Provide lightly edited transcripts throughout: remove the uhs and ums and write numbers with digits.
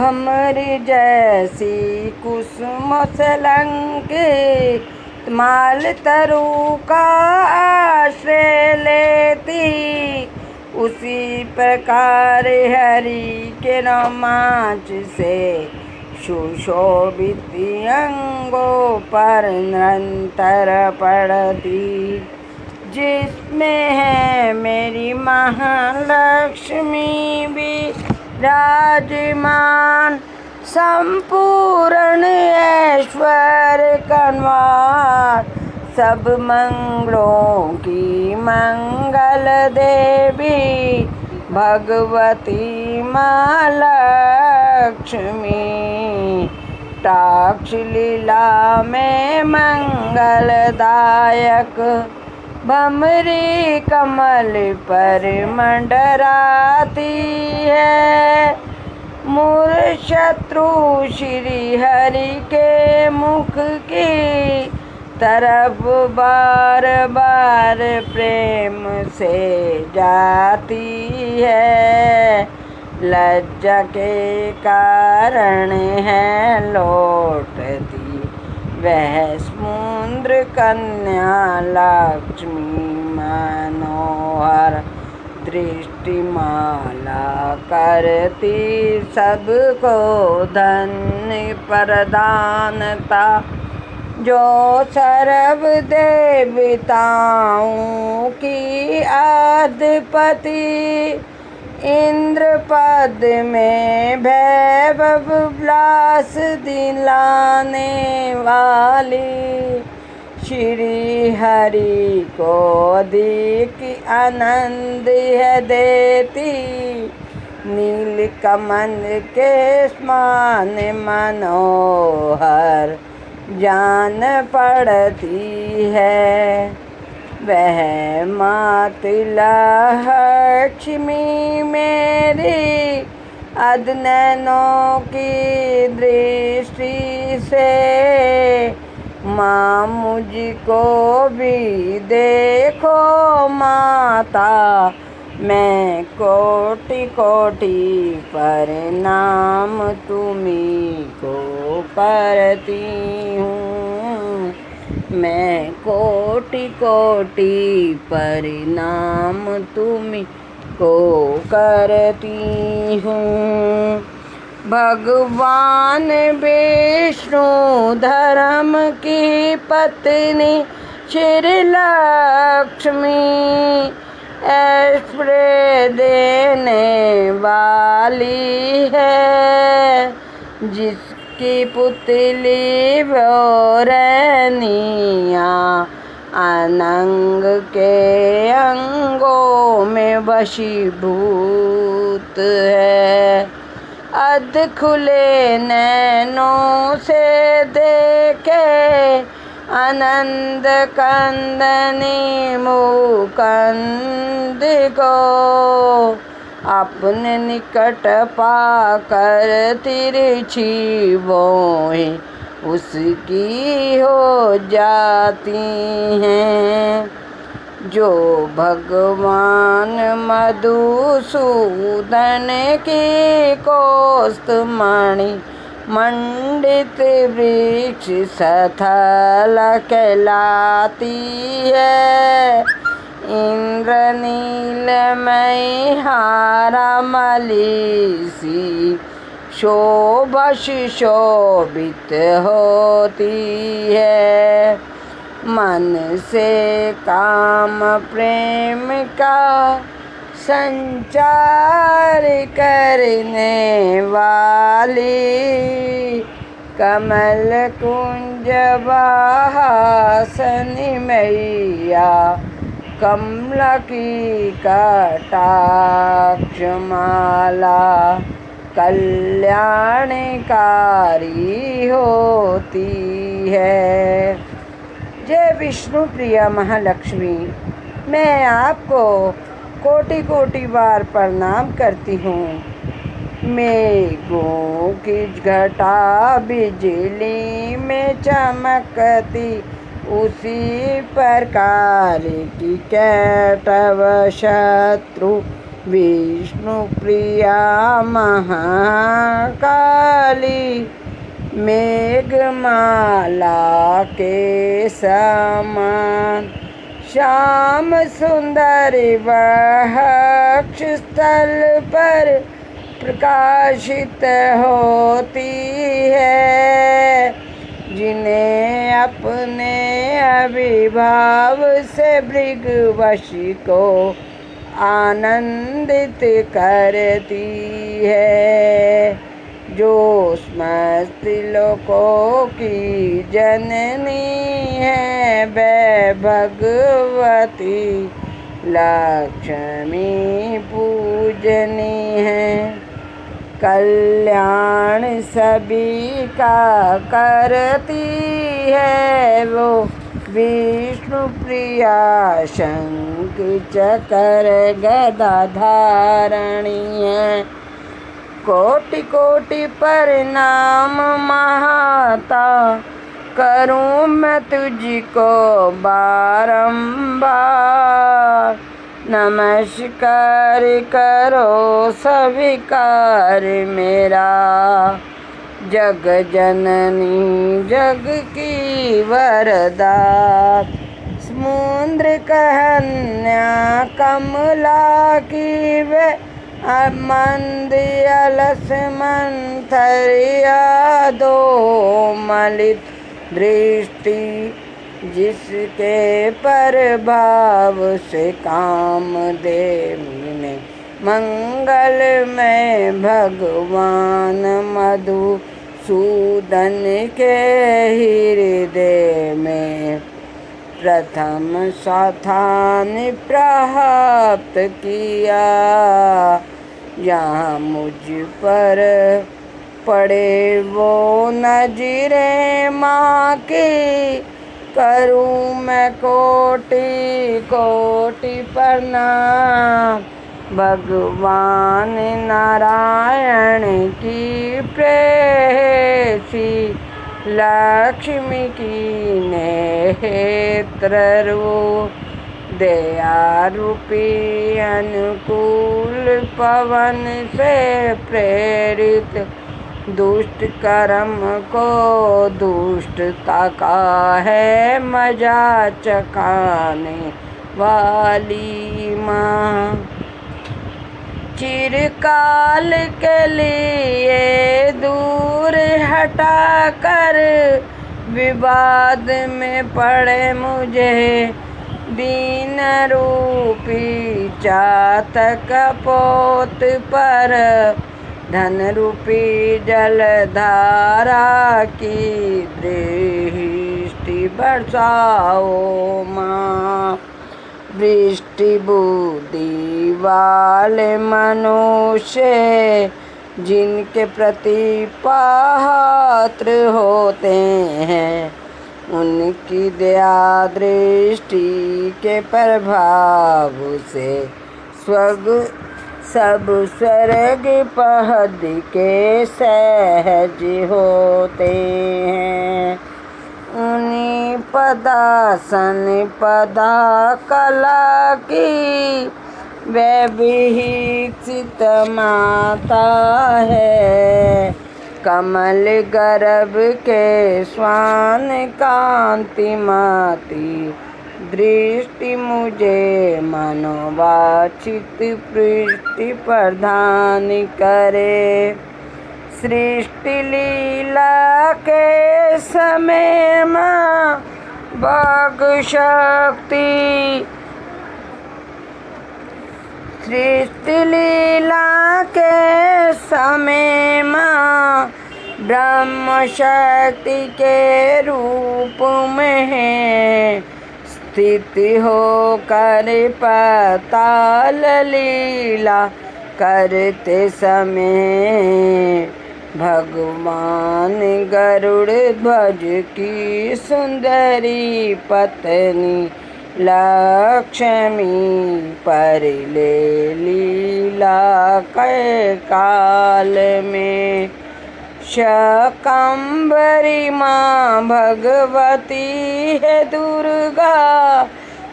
भमरी जैसी कुसुम सलंकित माल तरु का आश्रय लेती, उसी प्रकार हरि के रोमांच से सुशोभित अंगों पर निरंतर पड़ती, जिसमें है मेरी महालक्ष्मी विराजमान। संपूर्ण ऐश्वर्य कन्वार सब मंगलों की मंगल देवी भगवती माँ लक्ष्मी। टाक्ष लीला में मंगलदायक भमरी कमल पर मंडराती है। मूर शत्रु श्री हरि के मुख की तरफ बार बार प्रेम से जाती है। लज्जा के कारण है लौटती वह समुद्र कन्या लक्ष्मी मनोहर दृष्टिमाला करती, सबको धन्य प्रदानता जो सर्व देवताओं की अधिपति। इंद्र पद में वैभव विलास दिलाने वाली श्री हरि को अधिक आनंद है देती। नील कमल के समान मनोहर जान पड़ती है। वह माता लक्ष्मी मेरी अधनैनों की दृष्टि से माँ मुझको भी देखो माता। मैं कोटि कोटि प्रणाम तुम्हीं को करती हूँ। मैं कोटि कोटि प्रणाम तुम्हीं को करती हूँ। भगवान विष्णु धर्म की पत्नी श्री लक्ष्मी ऐश्वर्य देने वाली है। जिसकी पुतली वो रैनियाँ अनंग के अंगों में वशीभूत है। अध खुले नैनों से देखे आनंद कंदनी मुकुंद को अपने निकट पाकर तिरछी भौहें उसकी हो जाती हैं। जो भगवान मधुसूदन की कौस्तुमणि मंडित वृक्ष स्थल कहलाती है। इंद्रनीलमयी हारा मलीसी शोभा शोभित होती है। मन से काम प्रेम का संचार करने वाली कमल कुंज वासनी मैया कमला की कटाक्ष माला कल्याणकारी होती है। जय विष्णु प्रिया महालक्ष्मी, मैं आपको कोटि कोटि बार प्रणाम करती हूँ। मेघों की घटा बिजली में चमकती, उसी प्रकार की कैटव शत्रु विष्णु प्रिया महाकाली मेघमाला के समान श्याम सुंदर वक्ष स्थल पर प्रकाशित होती है, जिन्हें अपने अभिभाव से भृगुवंश को आनंदित करती है, जो समस्त लोकों की जननी है वह भगवती लक्ष्मी पूजनी है। कल्याण सभी का करती है वो विष्णु प्रिया शंख चक्र गदा धारणी है। कोटि कोटि प्रणाम महाता करूं मैं तुझको बारंबार, नमस्कार करो स्वीकार मेरा। जग जननी जग की वरदा समुद्र कन्या कमला की वे मंद अलस मंथरिया दो मलित दृष्टि, जिसके प्रभाव से कामदेव ने मंगल में भगवान मधुसूदन के हृदय में प्रथम स्थान प्राप्त किया। यहाँ मुझ पर पड़े वो नजरे माँ की करूँ मैं कोटि कोटि प्रणाम। भगवान नारायण की प्रेयसी लक्ष्मी की नेत्र रूप दया रूपी अनुकूल पवन से प्रेरित दुष्ट कर्म को दुष्टता का है मजा चखाने वाली माँ। चिरकाल के लिए दूर हटा कर विवाद में पड़े मुझे दीन रूपी चातक पोत पर धन रूपी जलधारा की दृष्टि बरसाओ माँ। वृष्टि बुद्धि वाले मनुष्य जिनके प्रति पात्र होते हैं, उनकी दया दृष्टि के प्रभाव से सब स्वर्ग पद के सहज होते हैं। उन्हीं पदासन पदा कला की वह विकसित माता है। कमल गर्भ के स्वान कांतिमती दृष्टि मुझे मनोवांछित पृष्टि प्रदान करे। सृष्टि लीला के समय माँ भाग शक्ति, सृष्टि लीला के समय माँ ब्रह्म शक्ति के रूप में है स्थित होकर पाताल लीला करते समय भगवान गरुड़ ध्वज की सुंदरी पत्नी लक्ष्मी पर ले लीला के काल में शाकंभरी माँ भगवती है दुर्गा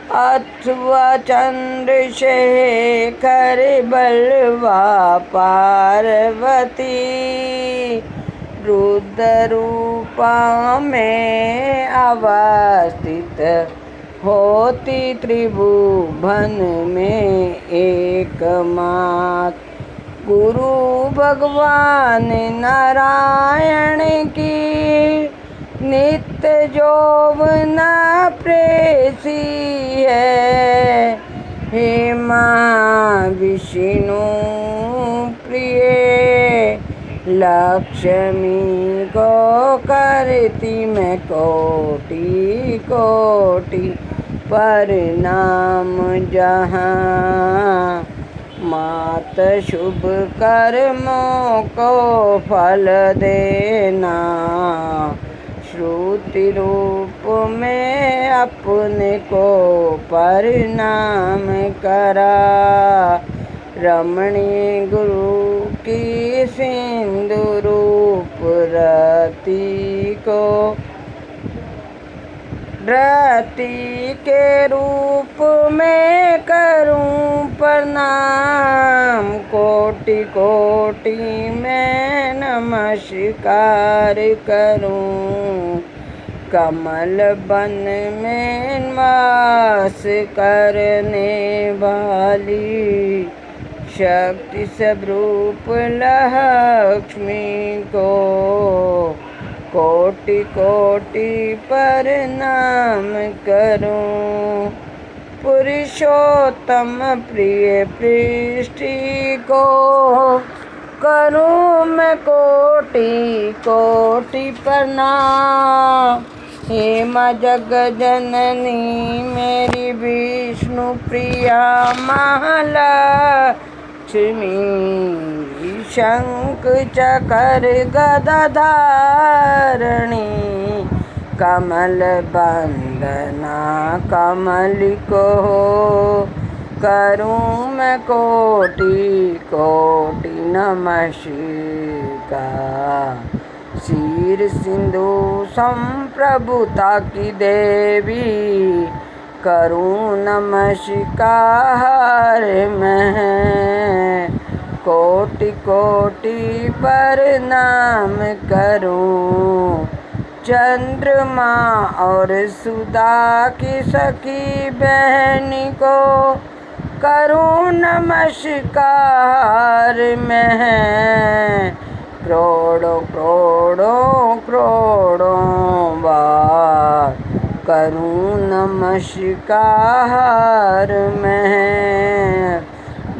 अथवा चंद्रशेखर बलवा पार्वती रुद्र रूपा में अवस्थित होती त्रिभुवन में एकमात्र गुरु भगवान नारायण की नित्य जोवना प्रेसी है। हे माँ विष्णु प्रिय लक्ष्मी को करती मैं कोटि कोटि प्रणाम। जहाँ मात शुभ कर्मों को फल देना, श्रुति रूप में अपने को प्रणाम करा। रमणीय गुरु की सिंधु रूप रति के रूप में करूं प्रणाम। कोटि कोटि मैं नमस्कार करूं। कमल बन में वास करने वाली शक्ति स्वरूप लक्ष्मी को कोटि कोटि प्रणाम करूं। पुरुषोत्तम प्रिय पृष्टि को करूं मैं कोटि कोटि प्रणाम। हे माँ जग जननी मेरी विष्णु प्रिया महालक्ष्मी, शंख चक्र गदा धारणी, कमल बंदना कमल को करूं मैं कोटि कोटि नमस्कार। शीर सिंधु संप्रभुता की देवी करूं नमस्कार मैं। कोटि कोटि प्रणाम करूं। चंद्रमा और सुधा की सखी बहन को करूं नमस्कार मैं। करोड़ों करोड़ों करोड़ों बार करूं नमस्कार मैं।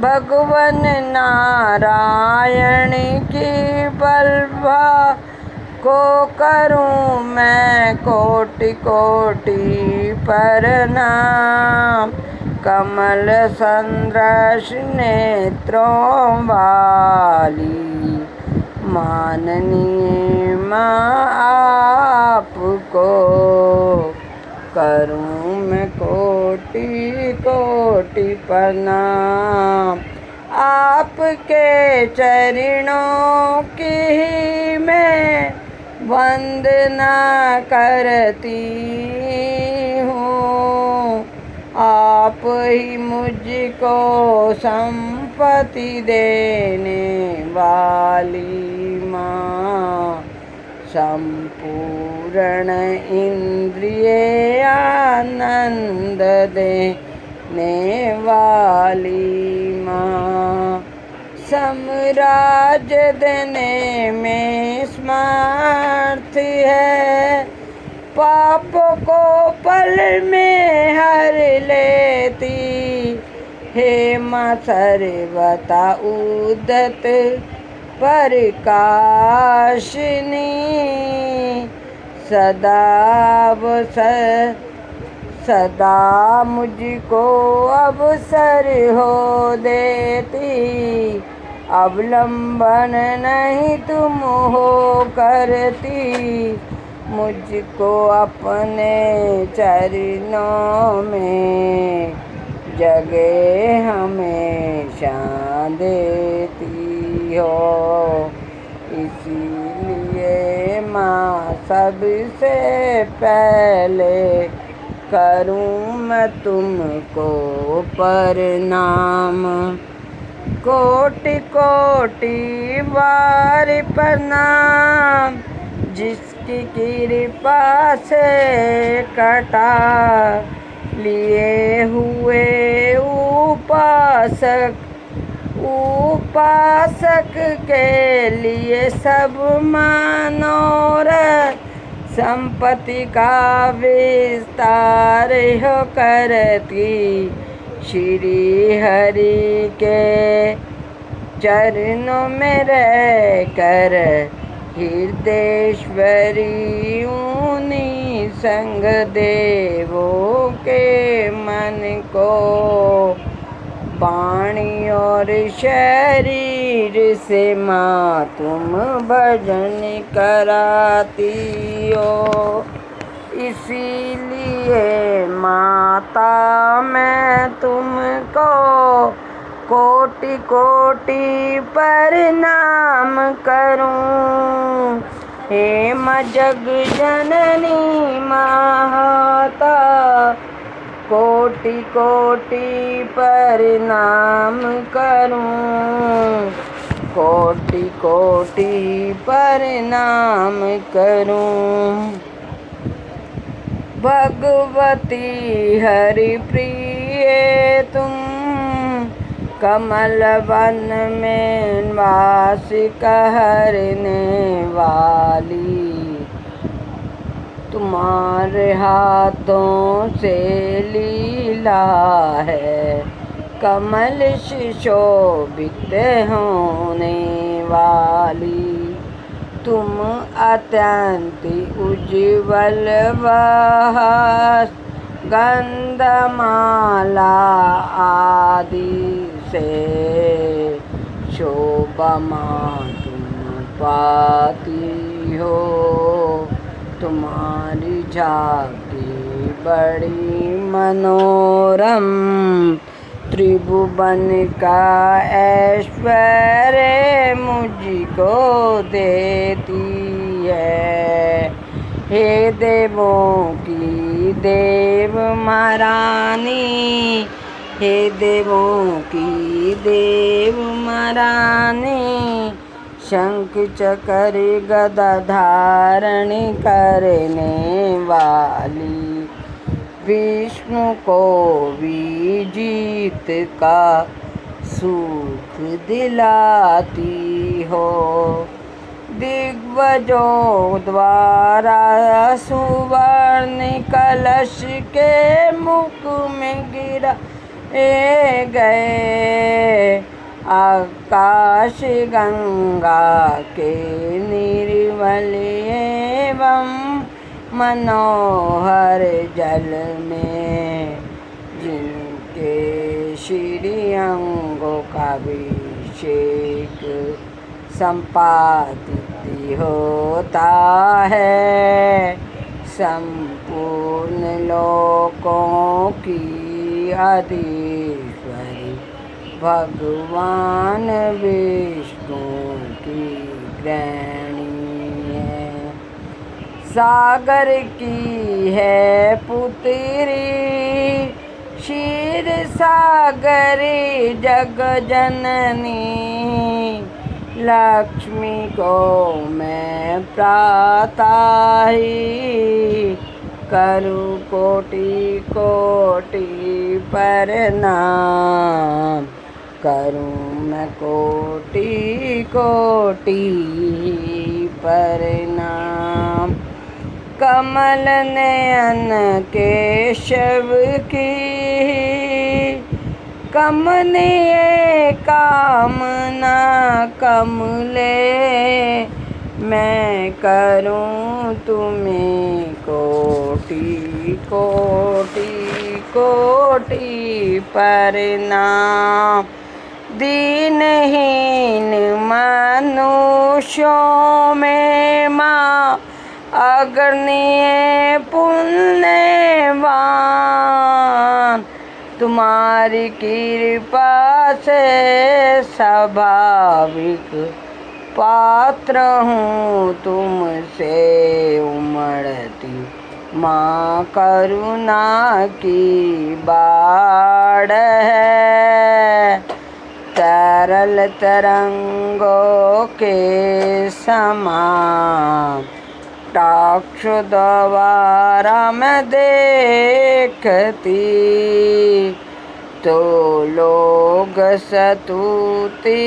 भगवान नारायण की बलवा को करूं मैं कोटि कोटि प्रणाम। कमल सदृश नेत्रों वाली माननीय माँ आपको करूं मैं कोटि कोटि प्रणाम। आपके चरणों की मैं वंदना करती हूँ। आप ही मुझको संपत्ति देने वाली माँ, संपूर्ण इंद्रिय आनंद देने वाली माँ, साम्राज्य देने में समर्थ है। पाप को पल में हर लेती, हे माँ सर्वथा उद्धत प्रकाशिनी, सदा मुझको अवसर हो देती। अवलंबन नहीं तुम हो करती, मुझको अपने चरणों में जगह हमेशा देती हो। इसीलिए माँ सबसे पहले करूं मैं तुमको प्रणाम। कोटि कोटि बार प्रणाम, जिसकी कृपा से कटा लिए हुए उपासक के लिए सब मनोरथ संपत्ति का विस्तार हो करती, श्री हरि के चरणों में रह कर हृदयेश्वरी उन्हीं संग देवों के मन को वाणी और शरीर से माँ तुम भजन कराती हो। इसीलिए माता मैं तुमको कोटि कोटि प्रणाम करूं। हे माँ जग जननी माता, कोटि कोटि प्रणाम करूं, कोटि कोटि प्रणाम करूं। भगवती हरि प्रिय तुम, कमल वन में वास करने वाली, तुम्हारे हाथों से लीला है कमल सुशोभित होने वाली। तुम अत्यंत उज्ज्वल वस्त्र गंधमाला आदि से शोभामान तुम पाती हो। तुम्हारी झांकी बड़ी मनोरम, त्रिभुवन का ऐश्वर्य मुझको देती है। हे देवों की देव महारानी, हे देवों की देव महारानी, शंख चक्र गदा धारण करने वाली, विष्णु को भी जीत का सुख दिलाती हो। दिग्गजों द्वारा सुवर्ण कलश के मुख में गिरा गए, आकाश गंगा के निर्मल एवं मनोहर जल में जिनके श्री अंगों का अभिषेक संपादित होता है, संपूर्ण लोकों की अधीश्वरी भगवान विष्णु की गृहिणी है। सागर की है पुत्री, क्षीर सागरी जग जननी, लक्ष्मी को मैं प्रातः ही करूं कोटि कोटि प्रणाम, करूं मैं कोटि कोटि प्रणाम। कमल नयन केशव की कमनीय कामना कमले, मैं करूं तुम्हें कोटि कोटि कोटि प्रणाम। दीनहीन मनुष्यों में माँ अग्रणीय पुण्यवान, तुम्हारी कृपा से स्वाभाविक पात्र हूँ तुमसे उमड़ती माँ करुणा की बाढ़ है, तरल तरंगों के समान टाक्षु द्वारा मैं देखती, तो लोग स्तुति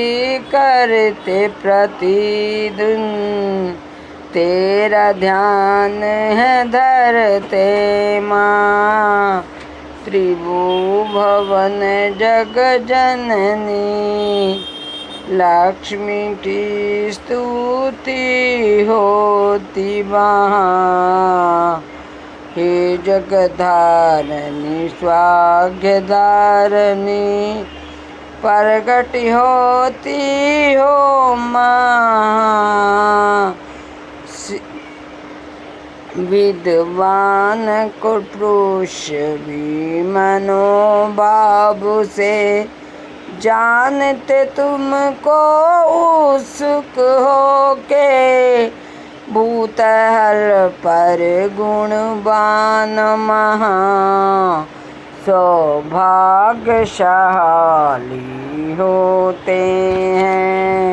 करते प्रतिदिन, तेरा ध्यान है धरते माँ। त्रिभुवन जग जननी लक्ष्मी की स्तुति होती वहाँ। हे जगधारणी स्वाग्यधारणी प्रगट होती हो माँ। विद्वान को पुरुष भी मनोभाव से जानते तुमको उत्सुक हो के, भूतल पर गुणवान महा सौभाग्यशाली होते हैं।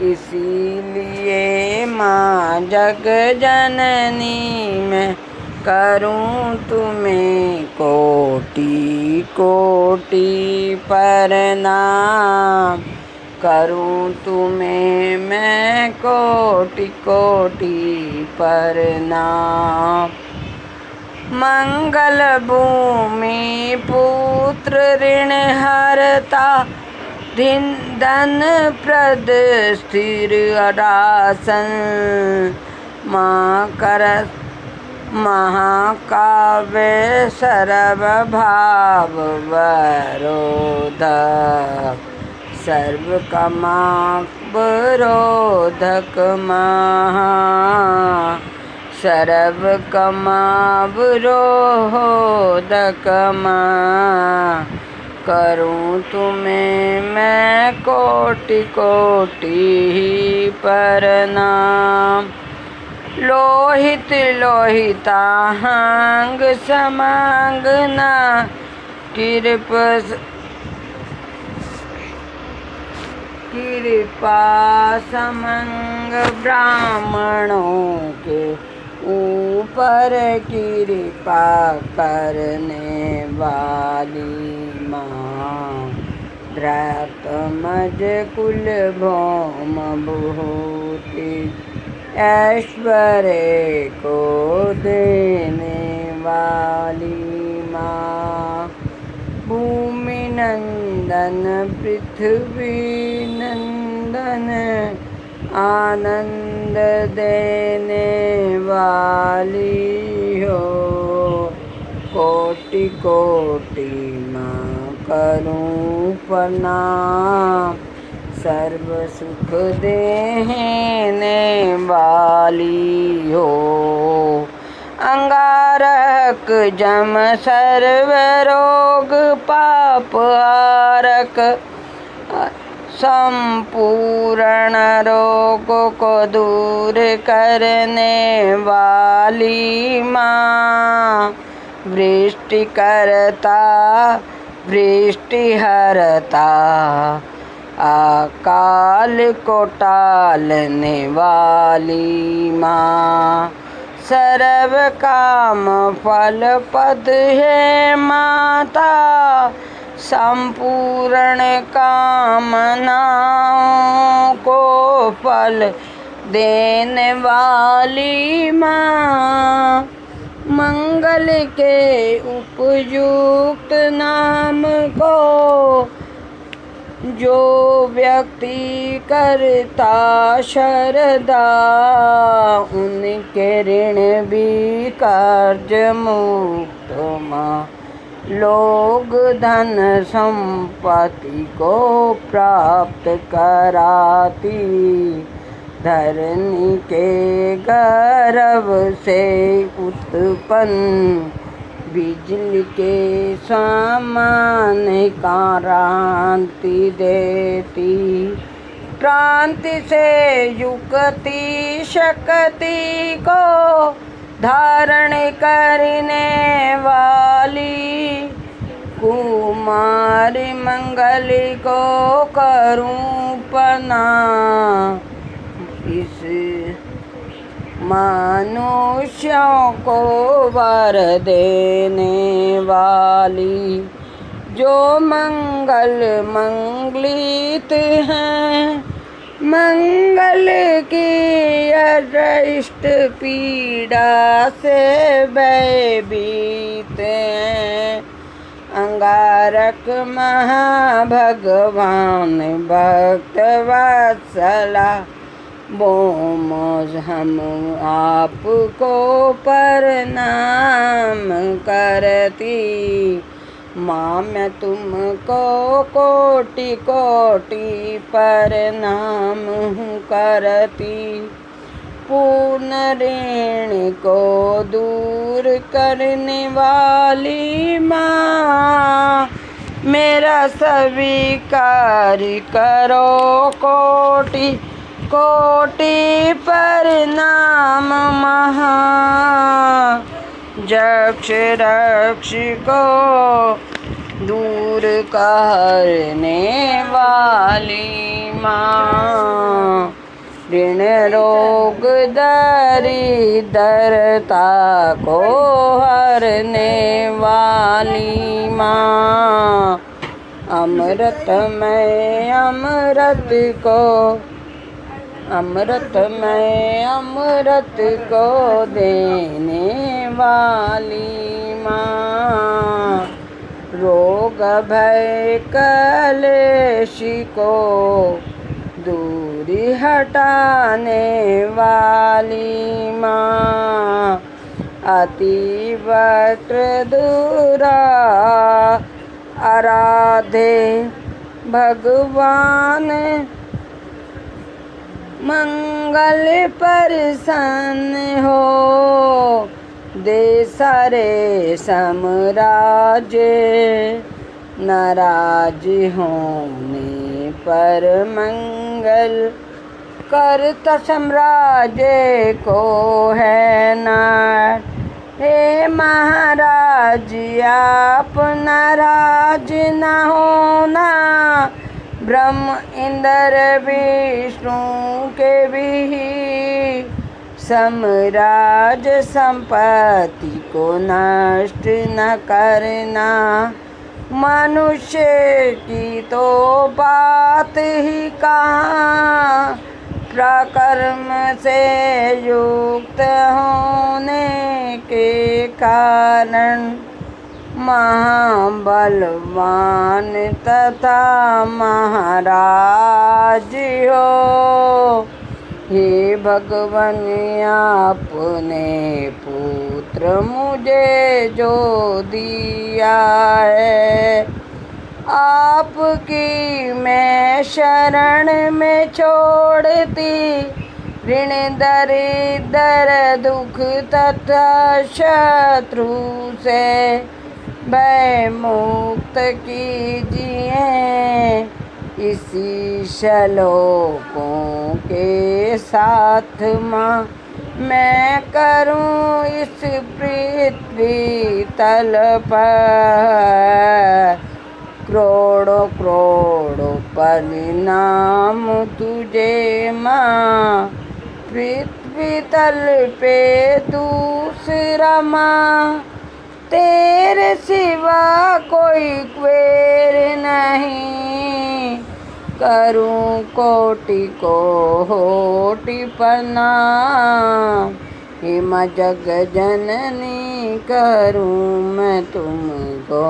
इसीलिए माँ जग जननी मैं करूँ तुम्हें कोटि कोटि प्रणाम, करूँ तुम्हें मैं कोटि कोटि प्रणाम। मंगल भूमि पुत्र ऋण हरता, धन प्रद स्थिर आसन, माँ कर महाकाव्य सर्वभाव वरोधक, सर्व कामावरोधक महा, सर्व कामावरोधक माँ। करूँ तुम्हें मैं कोटि कोटि प्रणाम। लोहित लोहितांग समांगना, कृपा समंग ब्राह्मणों के ऊपर कृपा करने वाली माँ। द्रातमज कुल भौम भूति, ऐश्वर्य को देने वाली माँ। भूमि नंदन पृथ्वी नंदन, आनंद देने वाली हो। कोटि कोटि माँ करूँ प्रणाम, सर्व सुख देने वाली हो। अंगारक जम सर्व रोग पाप हारक, संपूर्ण रोग को दूर करने वाली माँ। वृष्टि करता वृष्टि हरता, अकाल को टालने वाली माँ। सर्व काम फल पद है माता, संपूर्ण कामनाओं को फल देने वाली माँ। मंगल के उपयुक्त नाम को जो व्यक्ति करता श्रद्धा, उनके ऋण भी कर्ज मुक्त माँ। लोग धन संपत्ति को प्राप्त कराती, धरनी के गर्भ से उत्पन्न बिजली के समान क्रांति देती। क्रांति से युक्ति शक्ति को धारण करने वाली कुमारी मंगल को करूं प्रणाम। इस मनुष्यों को वर देने वाली जो मंगल मंगलित हैं, मंगल की अदृष्ट पीड़ा से भयभीत हैं। अंगारक महाभगवान भक्त वत्सला बोम हम आपको प्रणाम करती। माँ मैं तुमको कोटि कोटि प्रणाम करती। पूर्ण ऋण को दूर करने वाली माँ मेरा स्वीकार करो कोटि कोटि प्रणाम। महा जक्ष रक्ष को दूर करने वाली माँ ऋण रोग दरिद्रता को हरने वाली माँ अमृतमय अमृत को देने वाली माँ रोग भय कलेश को दूरी हटाने वाली माँ अति वक्रदुरा आराधे भगवान मंगल प्रसन्न हो दे सारे साम्राज्य नाराज होने पर मंगल करता साम्राज्य को है नार। हे महाराज आप नाराज न होना ब्रह्म इंद्र विष्णु के भी साम्राज्य संपत्ति को नष्ट न करना। मनुष्य की तो बात ही कहाँ प्रकर्म से युक्त होने के कारण महाबलवान तथा महाराज हो। हे भगवान आपने पुत्र मुझे जो दिया है आपकी मैं शरण में छोड़ती। ऋण दरिद्र दुख तथा शत्रु से भय मुक्त कीजिए। इसी श्लोकों के साथ माँ मैं करूँ इस पृथ्वी तल पर करोड़ों करोड़ों परिणाम तुझे माँ। पृथ्वी तल पे दूसरा माँ तेरे सिवा कोई क्वेर नहीं। करूं कोटि कोटि प्रणाम। हे माँ जग जननी करूं मैं तुमको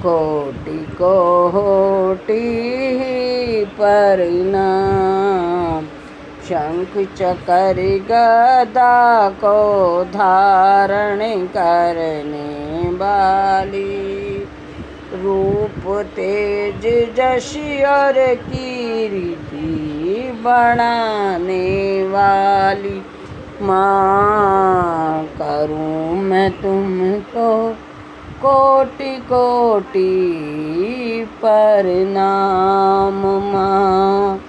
कोटि कोटि प्रणाम। शंख चकर गदा को धारण करने वाली रूप तेज जश और कीर्ति बढ़ाने वाली माँ करूँ मैं तुमको कोटि कोटि प्रणाम। माँ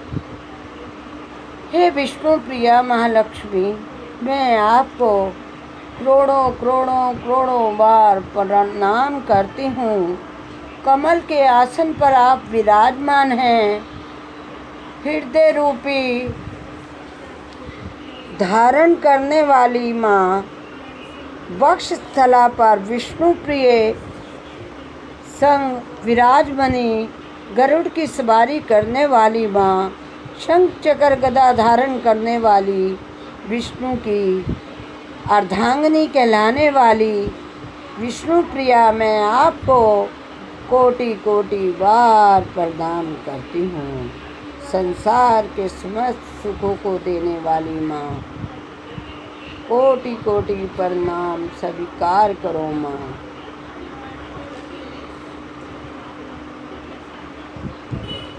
हे विष्णु प्रिया महालक्ष्मी मैं आपको करोड़ों करोड़ों करोड़ों बार प्रणाम करती हूँ। कमल के आसन पर आप विराजमान हैं। हृदय रूपी धारण करने वाली माँ, वक्षस्थला पर विष्णु प्रिय संग विराजमनी, गरुड़ की सवारी करने वाली माँ, शंख चक्र गदा धारण करने वाली, विष्णु की अर्धांगिनी कहलाने वाली विष्णु प्रिया, मैं आपको कोटि कोटि बार प्रणाम करती हूँ। संसार के समस्त सुखों को देने वाली माँ, कोटि कोटि प्रणाम स्वीकार करो माँ।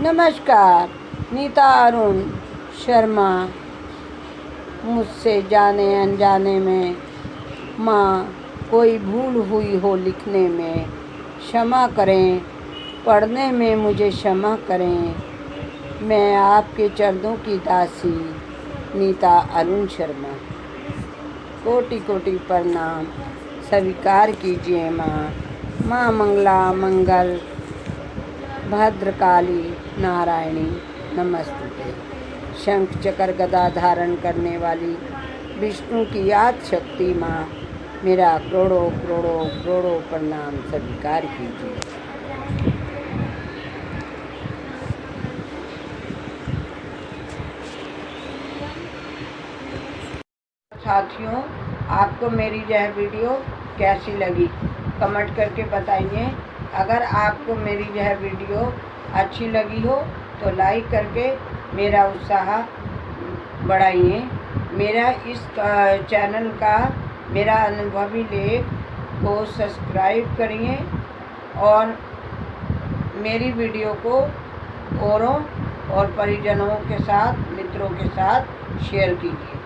नमस्कार, नीता अरुण शर्मा। मुझसे जाने अनजाने में माँ कोई भूल हुई हो लिखने में क्षमा करें, पढ़ने में मुझे क्षमा करें। मैं आपके चरणों की दासी नीता अरुण शर्मा। कोटि कोटि प्रणाम स्वीकार कीजिए माँ। माँ मंगला मंगल भद्रकाली नारायणी नमस्तुते। शंख चक्र गदा धारण करने वाली विष्णु की याद शक्ति माँ, मेरा करोड़ों करोड़ों करोड़ों प्रणाम स्वीकार कीजिए। साथियों, आपको मेरी यह वीडियो कैसी लगी कमेंट करके बताइए। अगर आपको मेरी यह वीडियो अच्छी लगी हो तो लाइक करके मेरा उत्साह बढ़ाइए। मेरा इस चैनल का मेरा अनुभवी लेख को सब्सक्राइब करिए और मेरी वीडियो को औरों और परिजनों के साथ, मित्रों के साथ शेयर कीजिए।